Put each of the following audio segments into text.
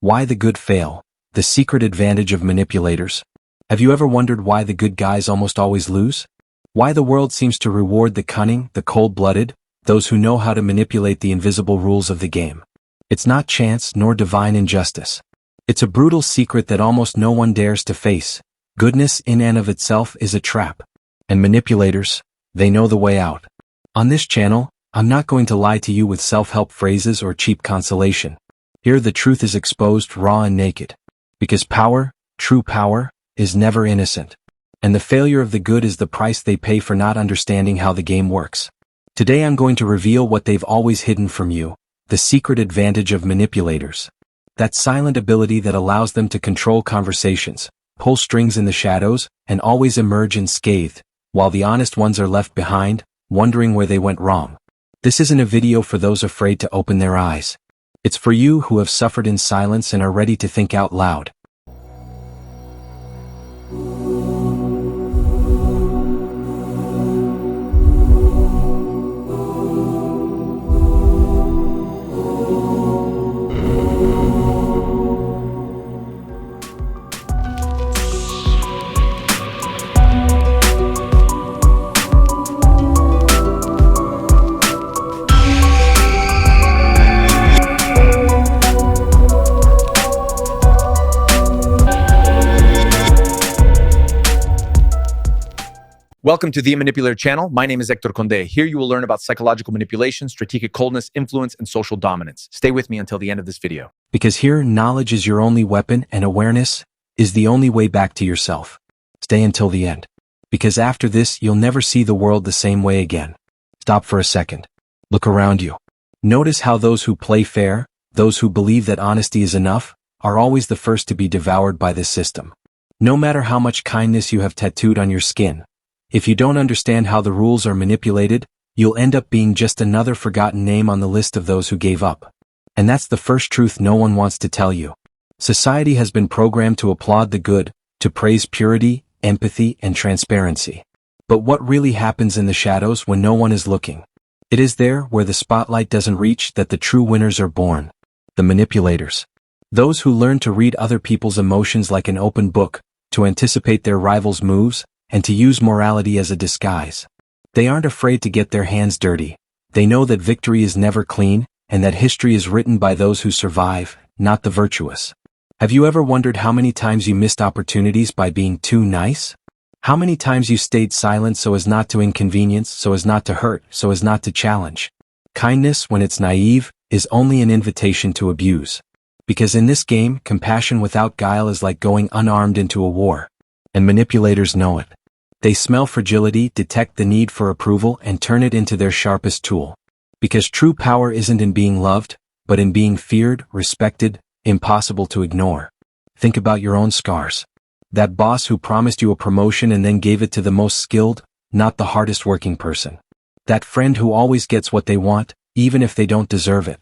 Why the good fail. The secret advantage of manipulators. Have you ever wondered why the good guys almost always lose? Why the world seems to reward the cunning, the cold-blooded, those who know how to manipulate the invisible rules of the game. It's not chance nor divine injustice. It's a brutal secret that almost no one dares to face. Goodness in and of itself is a trap. And manipulators, they know the way out. On this channel, I'm not going to lie to you with self-help phrases or cheap consolation. Here the truth is exposed raw and naked. Because power, true power, is never innocent. And the failure of the good is the price they pay for not understanding how the game works. Today I'm going to reveal what they've always hidden from you, the secret advantage of manipulators. That silent ability that allows them to control conversations, pull strings in the shadows, and always emerge unscathed, while the honest ones are left behind, wondering where they went wrong. This isn't a video for those afraid to open their eyes. It's for you who have suffered in silence and are ready to think out loud. Welcome to the Manipulator channel. My name is Hector Conde. Here you will learn about psychological manipulation, strategic coldness, influence, and social dominance. Stay with me until the end of this video. Because here, knowledge is your only weapon and awareness is the only way back to yourself. Stay until the end. Because after this, you'll never see the world the same way again. Stop for a second. Look around you. Notice how those who play fair, those who believe that honesty is enough, are always the first to be devoured by this system. No matter how much kindness you have tattooed on your skin, if you don't understand how the rules are manipulated, you'll end up being just another forgotten name on the list of those who gave up. And that's the first truth no one wants to tell you. Society has been programmed to applaud the good, to praise purity, empathy, and transparency. But what really happens in the shadows when no one is looking? It is there, where the spotlight doesn't reach, that the true winners are born. The manipulators. Those who learn to read other people's emotions like an open book, to anticipate their rivals' moves, and to use morality as a disguise. They aren't afraid to get their hands dirty. They know that victory is never clean, and that history is written by those who survive, not the virtuous. Have you ever wondered how many times you missed opportunities by being too nice? How many times you stayed silent so as not to inconvenience, so as not to hurt, so as not to challenge? Kindness, when it's naive, is only an invitation to abuse. Because in this game, compassion without guile is like going unarmed into a war. And manipulators know it. They smell fragility, detect the need for approval, and turn it into their sharpest tool. Because true power isn't in being loved, but in being feared, respected, impossible to ignore. Think about your own scars. That boss who promised you a promotion and then gave it to the most skilled, not the hardest working person. That friend who always gets what they want, even if they don't deserve it.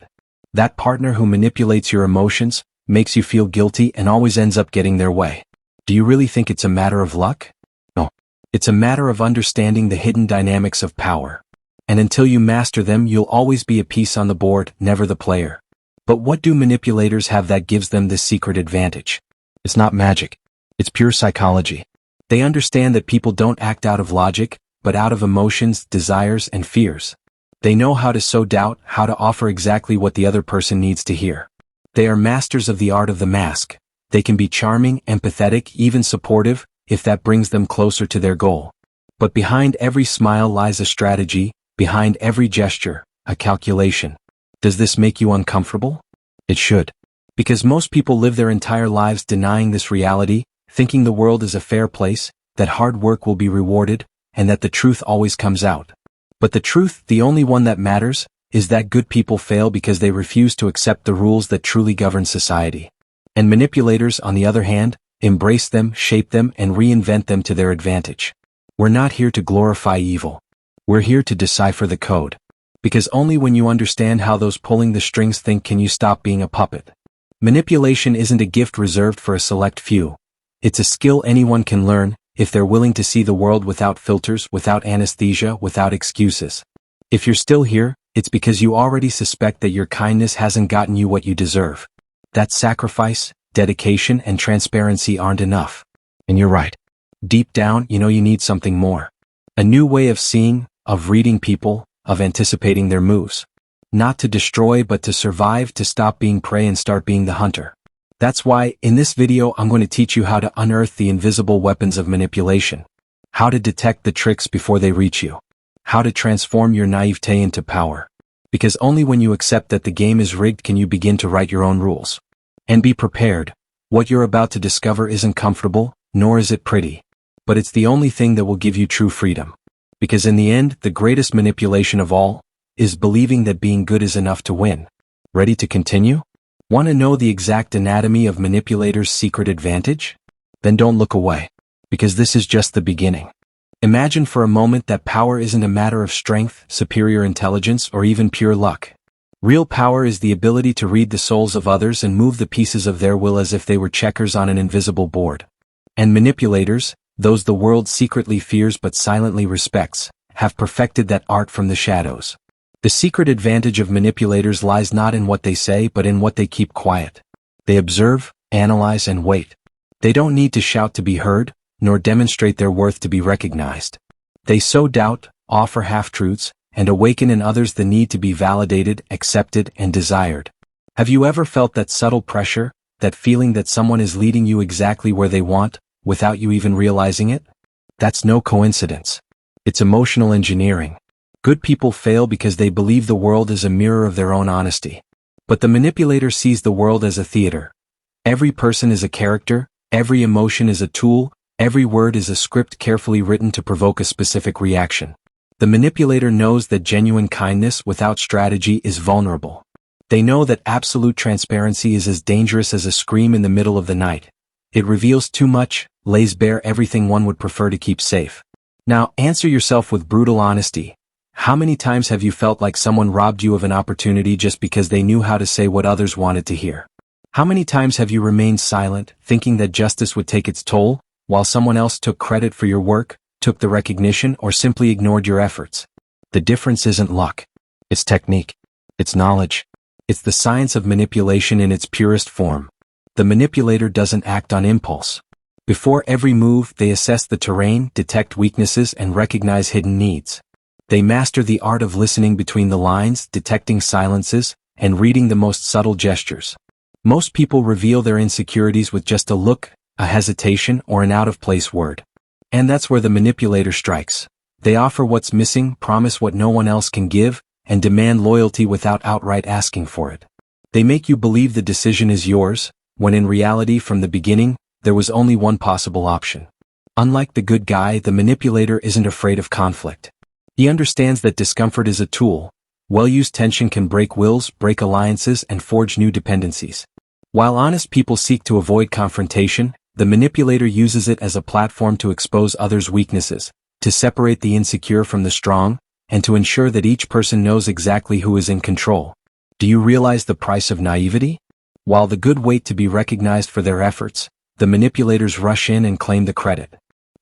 That partner who manipulates your emotions, makes you feel guilty, and always ends up getting their way. Do you really think it's a matter of luck? No. It's a matter of understanding the hidden dynamics of power. And until you master them, you'll always be a piece on the board, never the player. But what do manipulators have that gives them this secret advantage? It's not magic. It's pure psychology. They understand that people don't act out of logic, but out of emotions, desires, and fears. They know how to sow doubt, how to offer exactly what the other person needs to hear. They are masters of the art of the mask. They can be charming, empathetic, even supportive, if that brings them closer to their goal. But behind every smile lies a strategy, behind every gesture, a calculation. Does this make you uncomfortable? It should. Because most people live their entire lives denying this reality, thinking the world is a fair place, that hard work will be rewarded, and that the truth always comes out. But the truth, the only one that matters, is that good people fail because they refuse to accept the rules that truly govern society. And manipulators, on the other hand, embrace them, shape them, and reinvent them to their advantage. We're not here to glorify evil. We're here to decipher the code. Because only when you understand how those pulling the strings think can you stop being a puppet. Manipulation isn't a gift reserved for a select few. It's a skill anyone can learn, if they're willing to see the world without filters, without anesthesia, without excuses. If you're still here, it's because you already suspect that your kindness hasn't gotten you what you deserve. that sacrifice, dedication, and transparency aren't enough. And you're right. Deep down, you know you need something more. A new way of seeing, of reading people, of anticipating their moves. Not to destroy but to survive, to stop being prey and start being the hunter. That's why, in this video, I'm going to teach you how to unearth the invisible weapons of manipulation. How to detect the tricks before they reach you. How to transform your naivete into power. Because only when you accept that the game is rigged can you begin to write your own rules. And be prepared. What you're about to discover isn't comfortable, nor is it pretty. But it's the only thing that will give you true freedom. Because in the end, the greatest manipulation of all is believing that being good is enough to win. Ready to continue? Want to know the exact anatomy of manipulators' secret advantage? Then don't look away. Because this is just the beginning. Imagine for a moment that power isn't a matter of strength, superior intelligence, or even pure luck. Real power is the ability to read the souls of others and move the pieces of their will as if they were checkers on an invisible board. And manipulators, those the world secretly fears but silently respects, have perfected that art from the shadows. The secret advantage of manipulators lies not in what they say but in what they keep quiet. They observe, analyze, and wait. They don't need to shout to be heard, nor demonstrate their worth to be recognized. They sow doubt, offer half-truths, and awaken in others the need to be validated, accepted, and desired. Have you ever felt that subtle pressure, that feeling that someone is leading you exactly where they want, without you even realizing it? That's no coincidence. It's emotional engineering. Good people fail because they believe the world is a mirror of their own honesty. But the manipulator sees the world as a theater. Every person is a character, every emotion is a tool, every word is a script carefully written to provoke a specific reaction. The manipulator knows that genuine kindness without strategy is vulnerable. They know that absolute transparency is as dangerous as a scream in the middle of the night. It reveals too much, lays bare everything one would prefer to keep safe. Now, answer yourself with brutal honesty. How many times have you felt like someone robbed you of an opportunity just because they knew how to say what others wanted to hear? How many times have you remained silent, thinking that justice would take its toll, while someone else took credit for your work, took the recognition, or simply ignored your efforts? The difference isn't luck. It's technique. It's knowledge. It's the science of manipulation in its purest form. The manipulator doesn't act on impulse. Before every move, they assess the terrain, detect weaknesses, and recognize hidden needs. They master the art of listening between the lines, detecting silences, and reading the most subtle gestures. Most people reveal their insecurities with just a look, a hesitation, or an out-of-place word. And that's where the manipulator strikes. They offer what's missing, promise what no one else can give, and demand loyalty without outright asking for it. They make you believe the decision is yours, when in reality, from the beginning, there was only one possible option. Unlike the good guy, the manipulator isn't afraid of conflict. He understands that discomfort is a tool. Well-used tension can break wills, break alliances, and forge new dependencies. While honest people seek to avoid confrontation, the manipulator uses it as a platform to expose others' weaknesses, to separate the insecure from the strong, and to ensure that each person knows exactly who is in control. Do you realize the price of naivety? While the good wait to be recognized for their efforts, the manipulators rush in and claim the credit.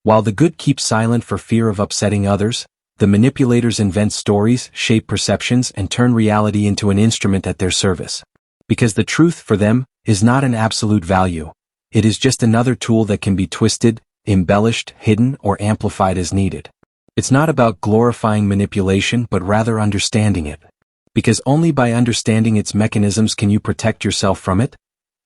While the good keep silent for fear of upsetting others, the manipulators invent stories, shape perceptions, and turn reality into an instrument at their service. Because the truth, for them, is not an absolute value. It is just another tool that can be twisted, embellished, hidden, or amplified as needed. It's not about glorifying manipulation but rather understanding it. Because only by understanding its mechanisms can you protect yourself from it,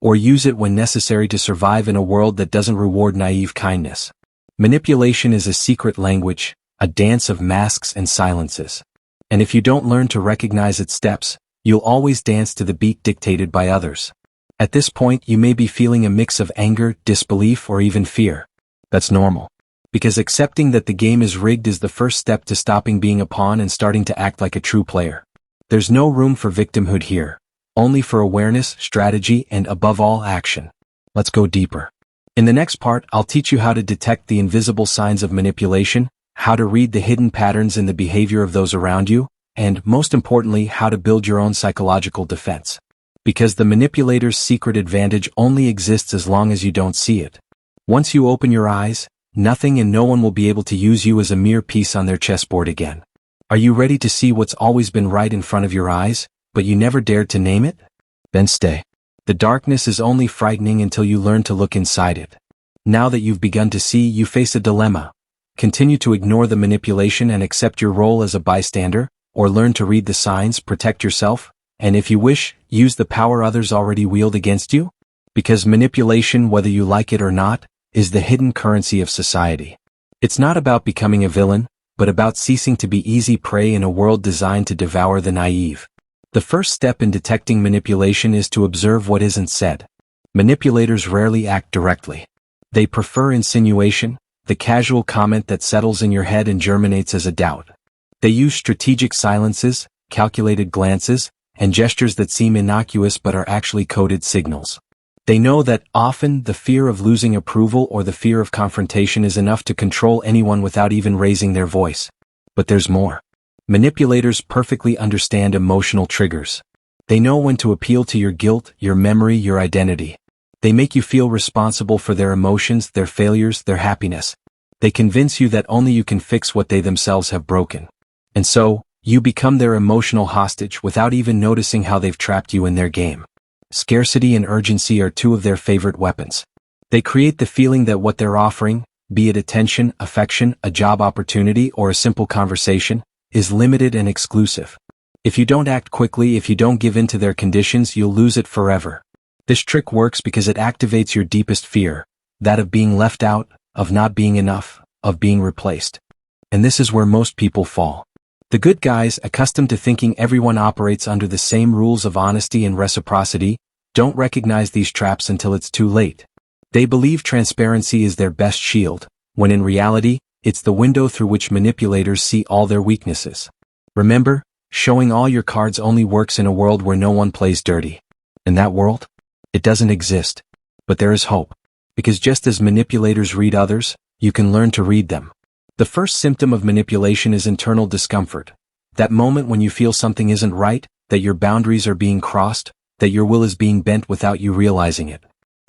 or use it when necessary to survive in a world that doesn't reward naive kindness. Manipulation is a secret language, a dance of masks and silences. And if you don't learn to recognize its steps, you'll always dance to the beat dictated by others. At this point, you may be feeling a mix of anger, disbelief, or even fear. That's normal. Because accepting that the game is rigged is the first step to stopping being a pawn and starting to act like a true player. There's no room for victimhood here. Only for awareness, strategy, and above all, action. Let's go deeper. In the next part, I'll teach you how to detect the invisible signs of manipulation, how to read the hidden patterns in the behavior of those around you, and, most importantly, how to build your own psychological defense. Because the manipulator's secret advantage only exists as long as you don't see it. Once you open your eyes, nothing and no one will be able to use you as a mere piece on their chessboard again. Are you ready to see what's always been right in front of your eyes, but you never dared to name it? Then stay. The darkness is only frightening until you learn to look inside it. Now that you've begun to see, you face a dilemma. Continue to ignore the manipulation and accept your role as a bystander, or learn to read the signs, protect yourself, and if you wish, use the power others already wield against you? Because manipulation, whether you like it or not, is the hidden currency of society. It's not about becoming a villain, but about ceasing to be easy prey in a world designed to devour the naive. The first step in detecting manipulation is to observe what isn't said. Manipulators rarely act directly. They prefer insinuation, the casual comment that settles in your head and germinates as a doubt. They use strategic silences, calculated glances, and gestures that seem innocuous but are actually coded signals. They know that often the fear of losing approval or the fear of confrontation is enough to control anyone without even raising their voice. But there's more. Manipulators perfectly understand emotional triggers. They know when to appeal to your guilt, your memory, your identity. They make you feel responsible for their emotions, their failures, their happiness. They convince you that only you can fix what they themselves have broken. And so, you become their emotional hostage without even noticing how they've trapped you in their game. Scarcity and urgency are two of their favorite weapons. They create the feeling that what they're offering, be it attention, affection, a job opportunity, or a simple conversation, is limited and exclusive. If you don't act quickly, if you don't give in to their conditions, you'll lose it forever. This trick works because it activates your deepest fear, that of being left out, of not being enough, of being replaced. And this is where most people fall. The good guys, accustomed to thinking everyone operates under the same rules of honesty and reciprocity, don't recognize these traps until it's too late. They believe transparency is their best shield, when in reality, it's the window through which manipulators see all their weaknesses. Remember, showing all your cards only works in a world where no one plays dirty. In that world, it doesn't exist. But there is hope. Because just as manipulators read others, you can learn to read them. The first symptom of manipulation is internal discomfort. That moment when you feel something isn't right, that your boundaries are being crossed, that your will is being bent without you realizing it.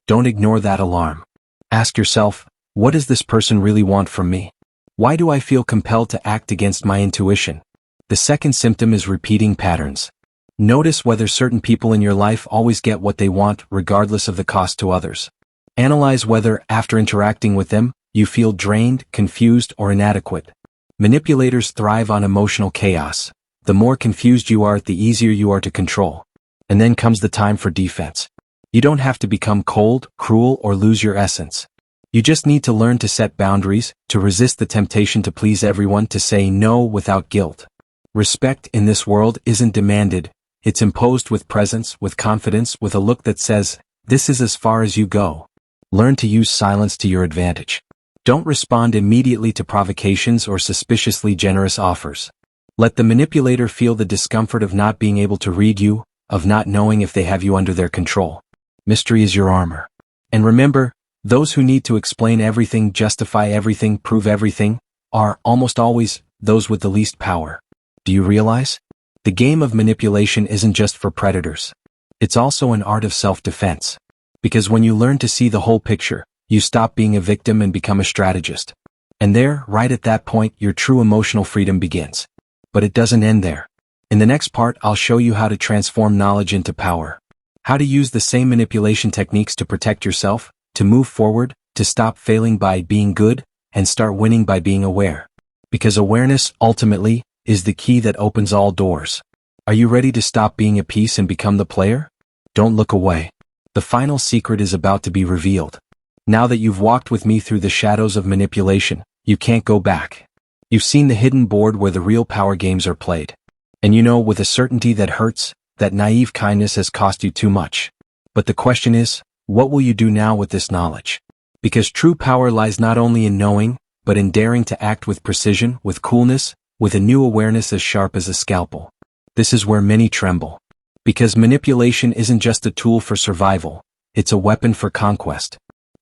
Don't ignore that alarm. Ask yourself, what does this person really want from me? Why do I feel compelled to act against my intuition? The second symptom is repeating patterns. Notice whether certain people in your life always get what they want, regardless of the cost to others. Analyze whether, after interacting with them, you feel drained, confused, or inadequate. Manipulators thrive on emotional chaos. The more confused you are, the easier you are to control. And then comes the time for defense. You don't have to become cold, cruel, or lose your essence. You just need to learn to set boundaries, to resist the temptation to please everyone, to say no without guilt. Respect in this world isn't demanded, it's imposed with presence, with confidence, with a look that says, this is as far as you go. Learn to use silence to your advantage. Don't respond immediately to provocations or suspiciously generous offers. Let the manipulator feel the discomfort of not being able to read you, of not knowing if they have you under their control. Mystery is your armor. And remember, those who need to explain everything, justify everything, prove everything, are, almost always, those with the least power. Do you realize? The game of manipulation isn't just for predators. It's also an art of self-defense. Because when you learn to see the whole picture, you stop being a victim and become a strategist. And there, right at that point, your true emotional freedom begins. But it doesn't end there. In the next part, I'll show you how to transform knowledge into power. How to use the same manipulation techniques to protect yourself, to move forward, to stop failing by being good, and start winning by being aware. Because awareness, ultimately, is the key that opens all doors. Are you ready to stop being a piece and become the player? Don't look away. The final secret is about to be revealed. Now that you've walked with me through the shadows of manipulation, you can't go back. You've seen the hidden board where the real power games are played. And you know with a certainty that hurts, that naive kindness has cost you too much. But the question is, what will you do now with this knowledge? Because true power lies not only in knowing, but in daring to act with precision, with coolness, with a new awareness as sharp as a scalpel. This is where many tremble. Because manipulation isn't just a tool for survival, it's a weapon for conquest.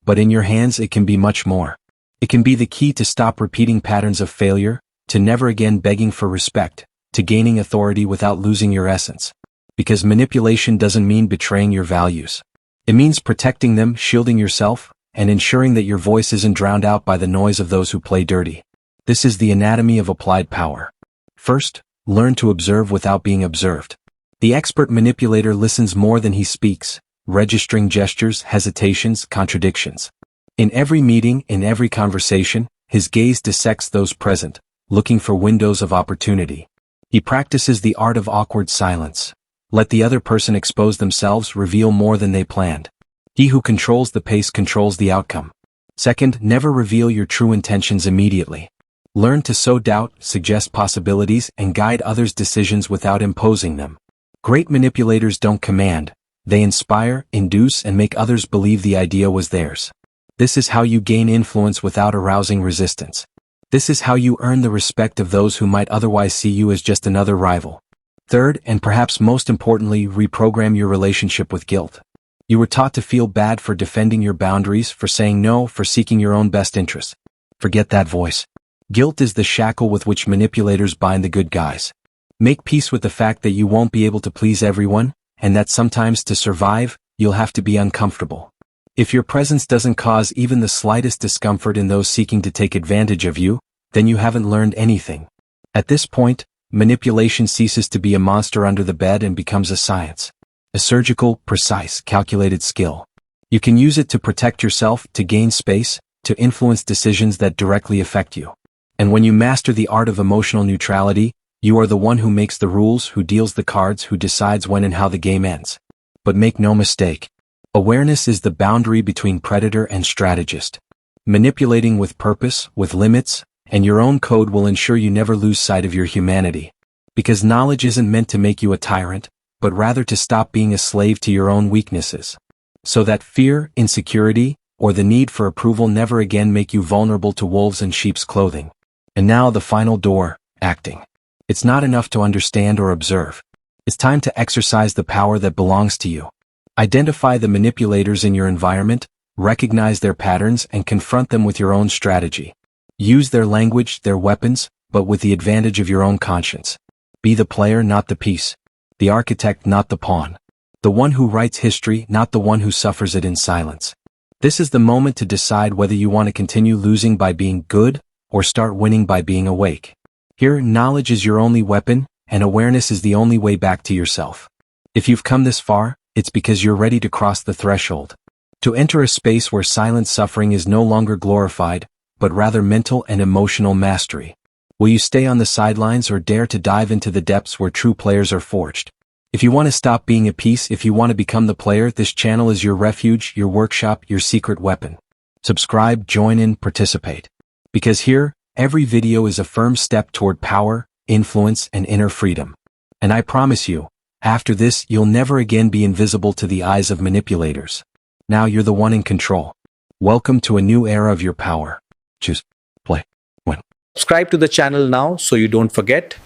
But in your hands it can be much more. It can be the key to stop repeating patterns of failure, to never again begging for respect, to gaining authority without losing your essence. Because manipulation doesn't mean betraying your values. It means protecting them, shielding yourself, and ensuring that your voice isn't drowned out by the noise of those who play dirty. This is the anatomy of applied power. First, learn to observe without being observed. The expert manipulator listens more than he speaks. registering gestures, hesitations, contradictions. In every meeting, in every conversation, his gaze dissects those present, looking for windows of opportunity. He practices the art of awkward silence. Let the other person expose themselves, reveal more than they planned. He who controls the pace controls the outcome. Second, never reveal your true intentions immediately. Learn to sow doubt, suggest possibilities, and guide others' decisions without imposing them. Great manipulators don't command, they inspire, induce, and make others believe the idea was theirs. This is how you gain influence without arousing resistance. This is how you earn the respect of those who might otherwise see you as just another rival. Third, and perhaps most importantly, reprogram your relationship with guilt. You were taught to feel bad for defending your boundaries, for saying no, for seeking your own best interests. Forget that voice. Guilt is the shackle with which manipulators bind the good guys. Make peace with the fact that you won't be able to please everyone, and that sometimes to survive, you'll have to be uncomfortable. If your presence doesn't cause even the slightest discomfort in those seeking to take advantage of you, then you haven't learned anything. At this point, manipulation ceases to be a monster under the bed and becomes a science. A surgical, precise, calculated skill. You can use it to protect yourself, to gain space, to influence decisions that directly affect you. And when you master the art of emotional neutrality, you are the one who makes the rules, who deals the cards, who decides when and how the game ends. But make no mistake. Awareness is the boundary between predator and strategist. Manipulating with purpose, with limits, and your own code will ensure you never lose sight of your humanity. Because knowledge isn't meant to make you a tyrant, but rather to stop being a slave to your own weaknesses. So that fear, insecurity, or the need for approval never again make you vulnerable to wolves in sheep's clothing. And now the final door, acting. It's not enough to understand or observe. It's time to exercise the power that belongs to you. Identify the manipulators in your environment, recognize their patterns, and confront them with your own strategy. Use their language, their weapons, but with the advantage of your own conscience. Be the player, not the piece. The architect, not the pawn. The one who writes history, not the one who suffers it in silence. This is the moment to decide whether you want to continue losing by being good, or start winning by being awake. Here, knowledge is your only weapon, and awareness is the only way back to yourself. If you've come this far, it's because you're ready to cross the threshold. To enter a space where silent suffering is no longer glorified, but rather mental and emotional mastery. Will you stay on the sidelines or dare to dive into the depths where true players are forged? If you want to stop being a piece, if you want to become the player, this channel is your refuge, your workshop, your secret weapon. Subscribe, join in, participate. Because here, every video is a firm step toward power, influence, and inner freedom. And I promise you, after this, you'll never again be invisible to the eyes of manipulators. Now you're the one in control. Welcome to a new era of your power. Choose, play, win. Subscribe to the channel now so you don't forget,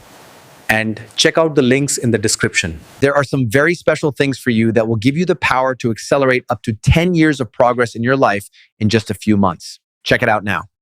and check out the links in the description. There are some very special things for you that will give you the power to accelerate up to 10 years of progress in your life in just a few months. Check it out now.